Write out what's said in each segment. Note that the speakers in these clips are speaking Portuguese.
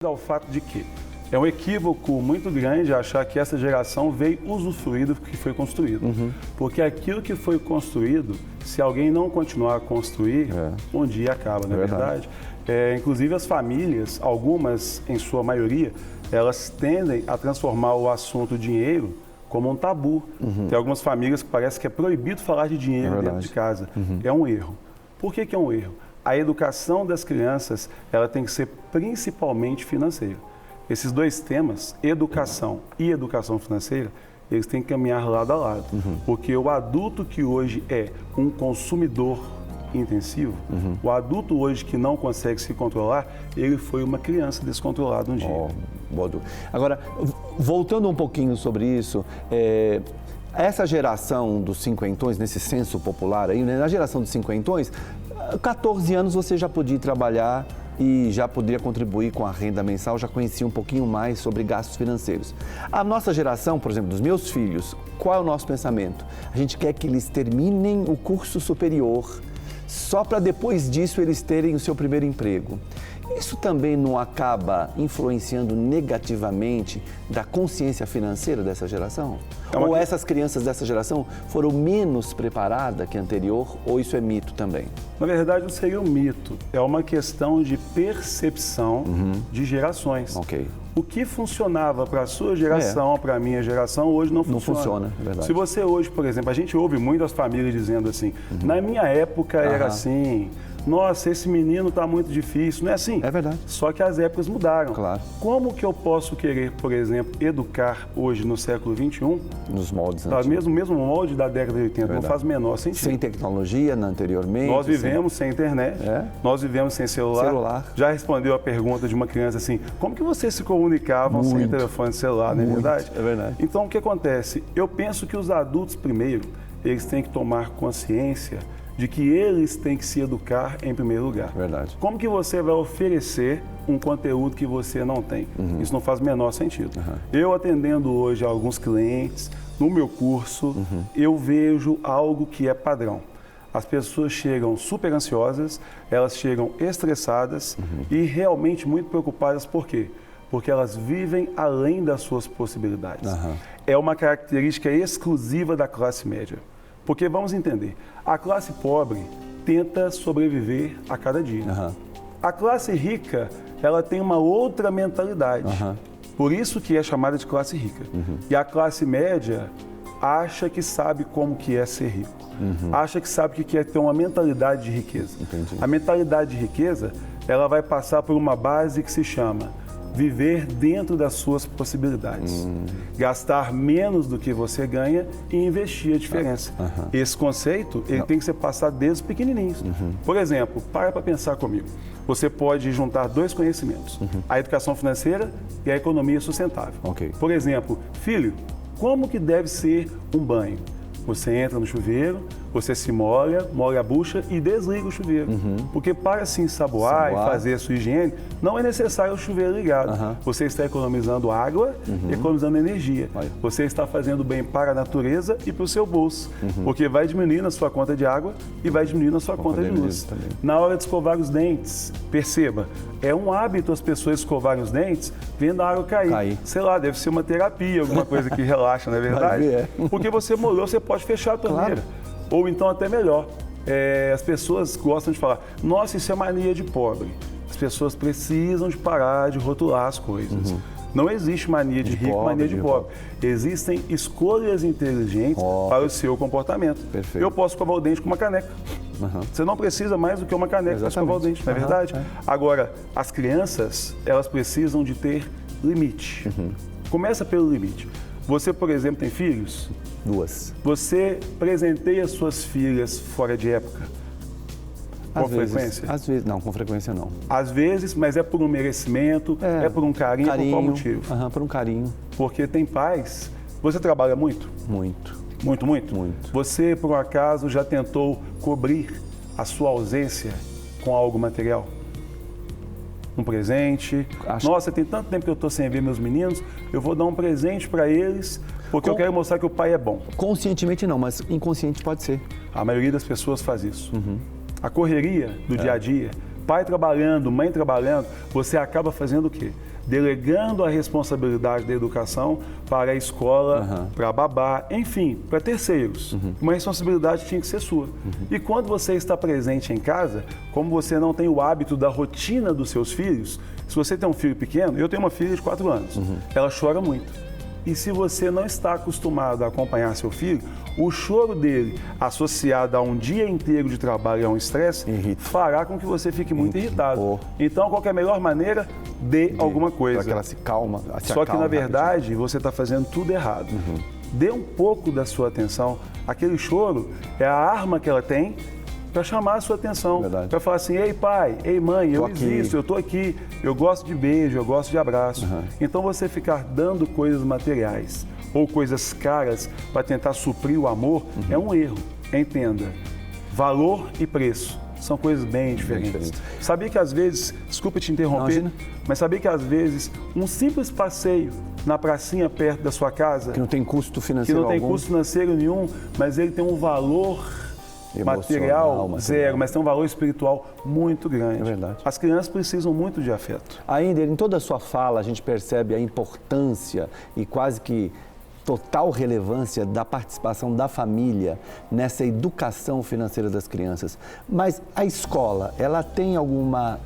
Ao fato de que é um equívoco muito grande achar que essa geração veio usufruir do que foi construído. Porque aquilo que foi construído, se alguém não continuar a construir, um dia acaba, não é verdade? Inclusive as famílias, algumas em sua maioria, elas tendem a transformar o assunto dinheiro como um tabu. Tem algumas famílias que parece que é proibido falar de dinheiro dentro de casa. É um erro. Por que é um erro? A educação das crianças, ela tem que ser principalmente financeira. Esses dois temas, educação e educação financeira, eles têm que caminhar lado a lado. Porque o adulto que hoje é um consumidor intensivo, o adulto hoje que não consegue se controlar, ele foi uma criança descontrolada um dia. Agora, voltando um pouquinho sobre isso, essa geração dos cinquentões, nesse senso popular aí, na geração dos cinquentões, 14 anos você já podia trabalhar e já poderia contribuir com a renda mensal, já conhecia um pouquinho mais sobre gastos financeiros. A nossa geração, por exemplo, dos meus filhos, qual é o nosso pensamento? A gente quer que eles terminem o curso superior, só para depois disso eles terem o seu primeiro emprego. Isso também não acaba influenciando negativamente da consciência financeira dessa geração? Ou essas crianças dessa geração foram menos preparadas que a anterior, ou isso é mito também? Na verdade, não seria um mito, é uma questão de percepção de gerações. O que funcionava para a sua geração, para a minha geração, hoje não funciona. Não funciona, é verdade. Se você hoje, por exemplo, a gente ouve muitas famílias dizendo assim, na minha época era assim, nossa, esse menino está muito difícil, não é assim? É verdade. Só que as épocas mudaram. Claro. Como que eu posso querer, por exemplo, educar hoje no século XXI? Nos moldes antigos. Mesmo molde da década de 80, não faz o menor sentido. Sem tecnologia anteriormente. Nós vivemos sem internet, nós vivemos sem celular. Já respondeu a pergunta de uma criança assim, como que vocês se comunicavam sem telefone celular, não é verdade? É verdade. Então, o que acontece? Eu penso que os adultos, primeiro, eles têm que tomar consciência de que eles têm que se educar em primeiro lugar. Verdade. Como que você vai oferecer um conteúdo que você não tem? Isso não faz o menor sentido. Eu atendendo hoje alguns clientes, no meu curso, eu vejo algo que é padrão. As pessoas chegam super ansiosas, elas chegam estressadas e realmente muito preocupadas. Por quê? Porque elas vivem além das suas possibilidades. É uma característica exclusiva da classe média. Porque vamos entender, a classe pobre tenta sobreviver a cada dia. A classe rica, ela tem uma outra mentalidade. Por isso que é chamada de classe rica. E a classe média acha que sabe como que é ser rico. Acha que sabe que é ter uma mentalidade de riqueza. A mentalidade de riqueza, ela vai passar por uma base que se chama viver dentro das suas possibilidades. Gastar menos do que você ganha e investir a diferença. Esse conceito, ele tem que ser passado desde os pequenininhos. Por exemplo, para pensar comigo. Você pode juntar dois conhecimentos. A educação financeira e a economia sustentável. Por exemplo, filho, como que deve ser um banho? Você entra no chuveiro, você se molha a bucha e desliga o chuveiro. Porque para se ensaboar e fazer a sua higiene, não é necessário o chuveiro ligado. Você está economizando água, economizando energia. Você está fazendo bem para a natureza e para o seu bolso. Porque vai diminuir na sua conta de água e vai diminuir na sua conta de luz. Na hora de escovar os dentes, perceba, é um hábito as pessoas escovarem os dentes vendo a água cair. Sei lá, deve ser uma terapia, alguma coisa que relaxa, não é verdade? Porque você molhou, você pode fechar a torneira. Ou então até melhor, as pessoas gostam de falar, nossa, isso é mania de pobre. As pessoas precisam de parar de rotular as coisas. Não existe mania de rico, mania de pobre. Existem escolhas inteligentes para o seu comportamento. Eu posso escovar o dente com uma caneca. Você não precisa mais do que uma caneca para escovar o dente, não é verdade? Agora, as crianças, elas precisam de ter limite. Começa pelo limite. Você, por exemplo, tem filhos? 2. Você presenteia suas filhas fora de época? Com frequência? Às vezes, não, com frequência não. Às vezes, mas é por um merecimento, é por um carinho, por qual motivo? Por um carinho. Porque tem pais... Você trabalha muito? Muito. Muito, muito? Muito. Você, por um acaso, já tentou cobrir a sua ausência com algo material? Um presente? Nossa, tem tanto tempo que eu estou sem ver meus meninos, eu vou dar um presente para eles... Porque eu quero mostrar que o pai é bom. Conscientemente não, mas inconsciente pode ser. A maioria das pessoas faz isso. A correria do dia a dia, pai trabalhando, mãe trabalhando, você acaba fazendo o quê? delegando a responsabilidade da educação para a escola, para a babá, enfim, para terceiros. Uma responsabilidade tinha que ser sua. E quando você está presente em casa, como você não tem o hábito da rotina dos seus filhos, se você tem um filho pequeno, eu tenho uma filha de 4 anos, ela chora muito. E se você não está acostumado a acompanhar seu filho, o choro dele, associado a um dia inteiro de trabalho e a um estresse, fará com que você fique muito irritado. Então, qual que é a melhor maneira? Dê alguma coisa. Para que ela se calma. Só que, na verdade, você está fazendo tudo errado. Dê um pouco da sua atenção. Aquele choro é a arma que ela tem para chamar a sua atenção, para falar assim, ei pai, ei mãe, eu existo, eu estou aqui, eu gosto de beijo, eu gosto de abraço. Então você ficar dando coisas materiais ou coisas caras para tentar suprir o amor é um erro. Entenda, valor e preço são coisas bem diferentes. Sabia que às vezes, desculpa te interromper, mas sabia que às vezes um simples passeio na pracinha perto da sua casa, que não tem custo financeiro custo financeiro nenhum, mas ele tem um valor material zero, mas tem um valor espiritual muito grande. É verdade. As crianças precisam muito de afeto. Ainda, em toda a sua fala, a gente percebe a importância e quase que total relevância da participação da família nessa educação financeira das crianças. Mas a escola, ela tem alguma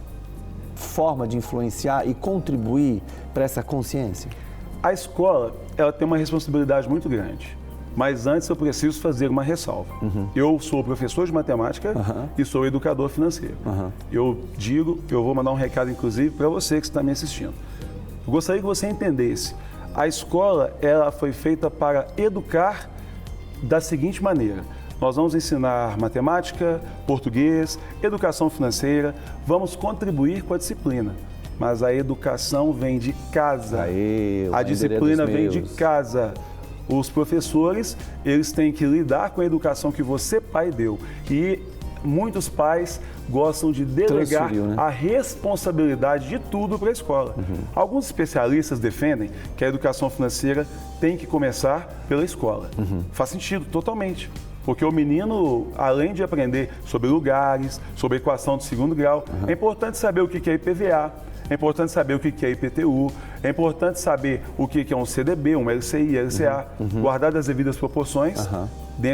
forma de influenciar e contribuir para essa consciência? A escola, ela tem uma responsabilidade muito grande. Mas antes eu preciso fazer uma ressalva. Eu sou professor de matemática e sou educador financeiro. Eu vou mandar um recado inclusive para você que está me assistindo. Eu gostaria que você entendesse. A escola, ela foi feita para educar da seguinte maneira. Nós vamos ensinar matemática, português, educação financeira, vamos contribuir com a disciplina. Mas a educação vem de casa. A disciplina vem de casa. Os professores, eles têm que lidar com a educação que você, pai, deu. E muitos pais gostam de delegar a responsabilidade de tudo para a escola. Alguns especialistas defendem que a educação financeira tem que começar pela escola. Faz sentido, totalmente. Porque o menino, além de aprender sobre lugares, sobre equação de segundo grau, é importante saber o que é IPVA, é importante saber o que é IPTU, é importante saber o que é um CDB, um LCI, LCA, guardar as devidas proporções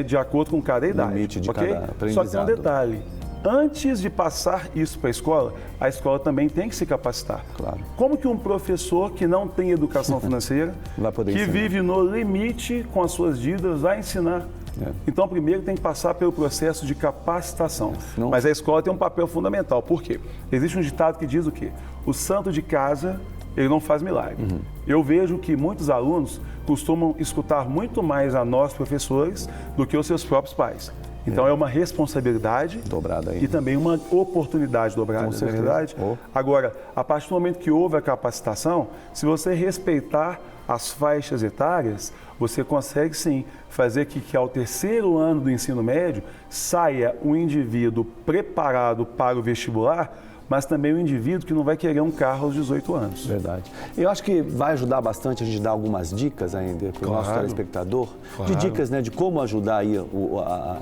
de acordo com cada idade. Limite de cada aprendizado. Só que tem um detalhe. Antes de passar isso para a escola também tem que se capacitar. Como que um professor que não tem educação financeira, que vive no limite com as suas dívidas, vai ensinar? Então, primeiro tem que passar pelo processo de capacitação. Mas a escola tem um papel fundamental. Por quê? Existe um ditado que diz o quê? O santo de casa, ele não faz milagre. Eu vejo que muitos alunos costumam escutar muito mais a nós, professores, do que os seus próprios pais. Então, é uma responsabilidade dobrada aí, e também uma oportunidade dobrada, não é verdade? Agora, a partir do momento que houve a capacitação, se você respeitar as faixas etárias, você consegue sim fazer que ao terceiro ano do ensino médio saia um indivíduo preparado para o vestibular, mas também um indivíduo que não vai querer um carro aos 18 anos. Verdade. Eu acho que vai ajudar bastante a gente dar algumas dicas ainda para o nosso telespectador, de dicas, né, de como ajudar aí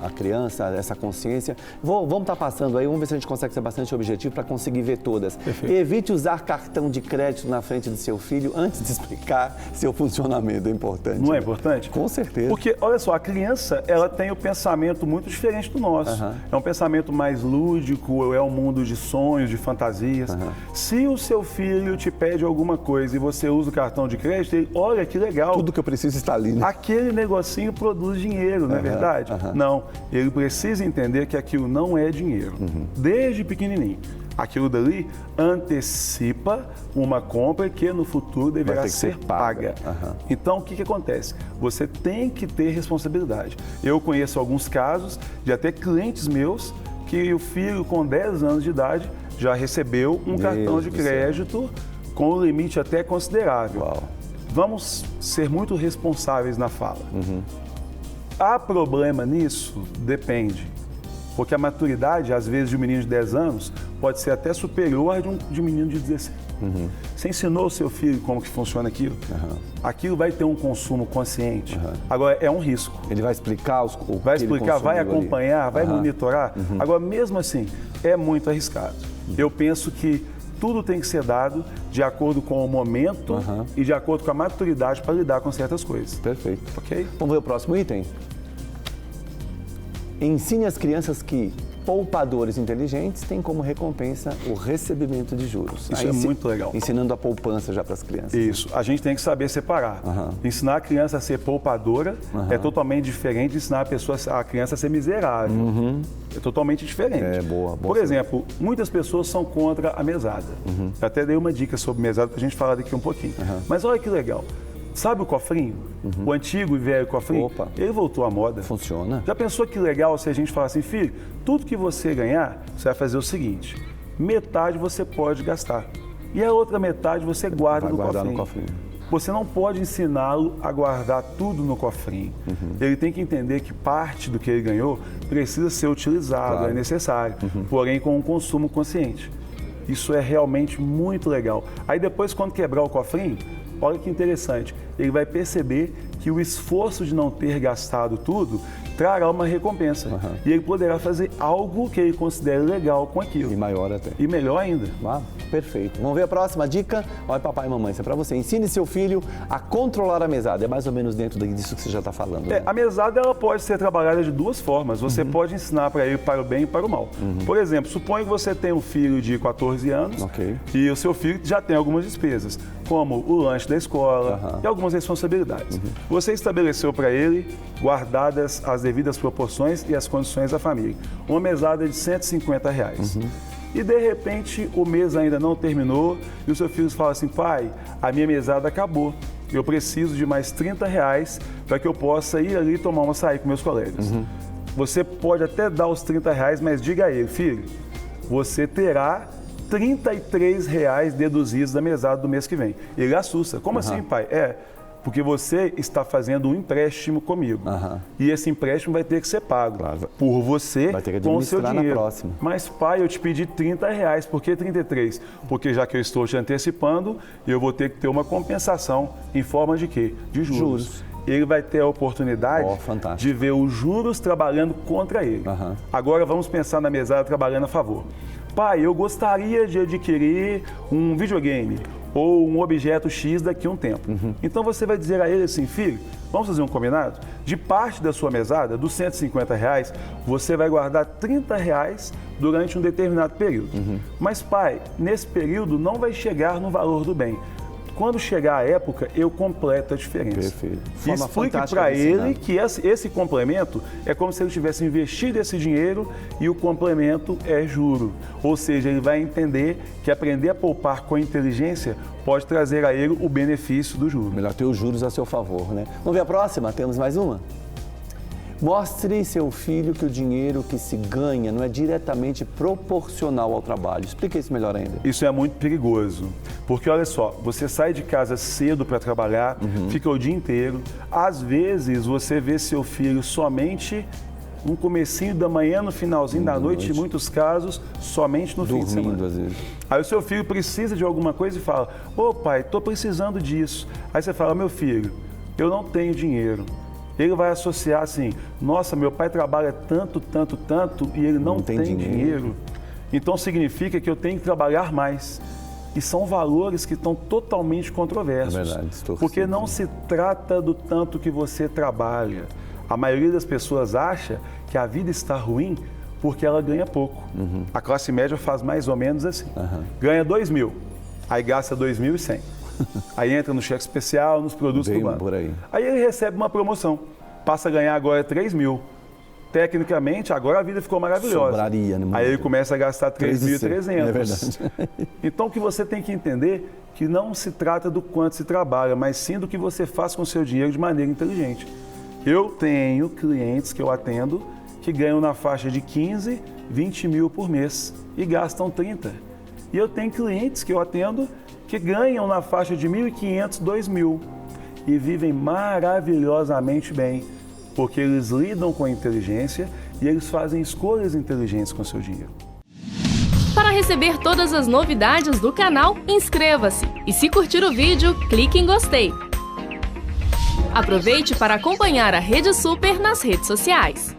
a criança, essa consciência. Vamos estar passando aí, vamos ver se a gente consegue ser bastante objetivo para conseguir ver todas. Perfeito. Evite usar cartão de crédito na frente do seu filho antes de explicar seu funcionamento, é importante. Não é importante? Com certeza. Porque, olha só, a criança, ela tem um pensamento muito diferente do nosso. É um pensamento mais lúdico, é um mundo de sonhos, de fantasias. Se o seu filho te pede alguma coisa e você usa o cartão de crédito, ele, olha que legal. Tudo que eu preciso está ali, né? Aquele negocinho produz dinheiro, não é verdade? Não, ele precisa entender que aquilo não é dinheiro. Desde pequenininho. Aquilo dali antecipa uma compra que no futuro deverá ser paga. Então, o que acontece? Você tem que ter responsabilidade. Eu conheço alguns casos de até clientes meus que o filho com 10 anos de idade já recebeu um cartão de crédito com um limite até considerável. Vamos ser muito responsáveis na fala. Há problema nisso? Depende. Porque a maturidade, às vezes, de um menino de 10 anos pode ser até superior à de um menino de 16. Você ensinou o seu filho como que funciona aquilo? Aquilo vai ter um consumo consciente. Agora, é um risco. Ele vai explicar vai acompanhar, vai monitorar. Agora, mesmo assim, é muito arriscado. Eu penso que tudo tem que ser dado de acordo com o momento e de acordo com a maturidade para lidar com certas coisas. Perfeito. Ok? Vamos ver o próximo item? Ensine as crianças que poupadores inteligentes têm como recompensa o recebimento de juros. Isso é muito legal. Ensinando a poupança já para as crianças. Isso. A gente tem que saber separar. Ensinar a criança a ser poupadora é totalmente diferente de ensinar a criança a ser miserável. É totalmente diferente. É, boa. Por exemplo, muitas pessoas são contra a mesada. Eu até dei uma dica sobre mesada para a gente falar daqui um pouquinho. Mas olha que legal. Sabe o cofrinho? O antigo e velho cofrinho? Opa. Ele voltou à moda. Funciona. Já pensou que legal se a gente falar assim, filho, tudo que você ganhar, você vai fazer o seguinte, metade você pode gastar e a outra metade você guarda no cofrinho. Você não pode ensiná-lo a guardar tudo no cofrinho. Ele tem que entender que parte do que ele ganhou precisa ser utilizado, é necessário, porém com um consumo consciente. Isso é realmente muito legal. Aí depois, quando quebrar o cofrinho, olha que interessante, ele vai perceber que o esforço de não ter gastado tudo trará uma recompensa. E ele poderá fazer algo que ele considere legal com aquilo. E maior até. E melhor ainda. Ah, perfeito. Vamos ver a próxima dica? Olha, papai e mamãe, isso é para você. Ensine seu filho a controlar a mesada. É mais ou menos dentro disso que você já está falando. Né? A mesada ela pode ser trabalhada de duas formas. Você pode ensinar para ele para o bem e para o mal. Por exemplo, suponha que você tem um filho de 14 anos e o seu filho já tem algumas despesas, como o lanche da escola e algumas responsabilidades. Você estabeleceu para ele, guardadas as devidas proporções e as condições da família, uma mesada de R$150. E de repente o mês ainda não terminou e o seu filho fala assim, pai, a minha mesada acabou, eu preciso de mais R$30 para que eu possa ir ali tomar um açaí com meus colegas. Você pode até dar os R$30, mas diga a ele, filho, você terá R$33 deduzidos da mesada do mês que vem. Ele assusta. Como assim, pai? Porque você está fazendo um empréstimo comigo. E esse empréstimo vai ter que ser pago por você com o seu dinheiro. Na próxima. Mas, pai, eu te pedi R$30. Por que 33? Porque já que eu estou te antecipando, eu vou ter que ter uma compensação em forma de quê? De juros. Ele vai ter a oportunidade de ver os juros trabalhando contra ele. Agora vamos pensar na mesada trabalhando a favor. Pai, eu gostaria de adquirir um videogame ou um objeto X daqui a um tempo. Então você vai dizer a ele assim, filho, vamos fazer um combinado? De parte da sua mesada, dos R$150, você vai guardar R$30 durante um determinado período. Mas pai, nesse período não vai chegar no valor do bem. Quando chegar a época, eu completo a diferença. Perfeito. E explique para ele que esse complemento é como se ele tivesse investido esse dinheiro e o complemento é juro. Ou seja, ele vai entender que aprender a poupar com inteligência pode trazer a ele o benefício do juro. Melhor ter os juros a seu favor, né? Vamos ver a próxima? Temos mais uma? Mostre seu filho que o dinheiro que se ganha não é diretamente proporcional ao trabalho. Explica isso melhor ainda. Isso é muito perigoso, porque olha só, você sai de casa cedo para trabalhar, fica o dia inteiro, às vezes você vê seu filho somente no comecinho da manhã, no finalzinho da noite, em muitos casos, somente no fim de semana. Às vezes. Aí o seu filho precisa de alguma coisa e fala, ô pai, estou precisando disso. Aí você fala, meu filho, eu não tenho dinheiro. Ele vai associar assim, nossa, meu pai trabalha tanto e ele não tem dinheiro. Então significa que eu tenho que trabalhar mais. E são valores que estão totalmente controversos. É verdade, porque não se trata do tanto que você trabalha. A maioria das pessoas acha que a vida está ruim porque ela ganha pouco. A classe média faz mais ou menos assim. Ganha 2.000, aí gasta 2.100. Aí entra no cheque especial, nos produtos do banco. Por aí. Aí ele recebe uma promoção, passa a ganhar agora 3.000. Tecnicamente, agora a vida ficou maravilhosa. Sobraria, né? Aí ele começa a gastar 3.300. É verdade. Então o que você tem que entender que não se trata do quanto se trabalha, mas sim do que você faz com o seu dinheiro de maneira inteligente. Eu tenho clientes que eu atendo que ganham na faixa de 15, 20 mil por mês e gastam 30. E eu tenho clientes que eu atendo que ganham na faixa de 1.500, 2.000 e vivem maravilhosamente bem, porque eles lidam com a inteligência e eles fazem escolhas inteligentes com o seu dinheiro. Para receber todas as novidades do canal, inscreva-se e se curtir o vídeo, clique em gostei. Aproveite para acompanhar a Rede Super nas redes sociais.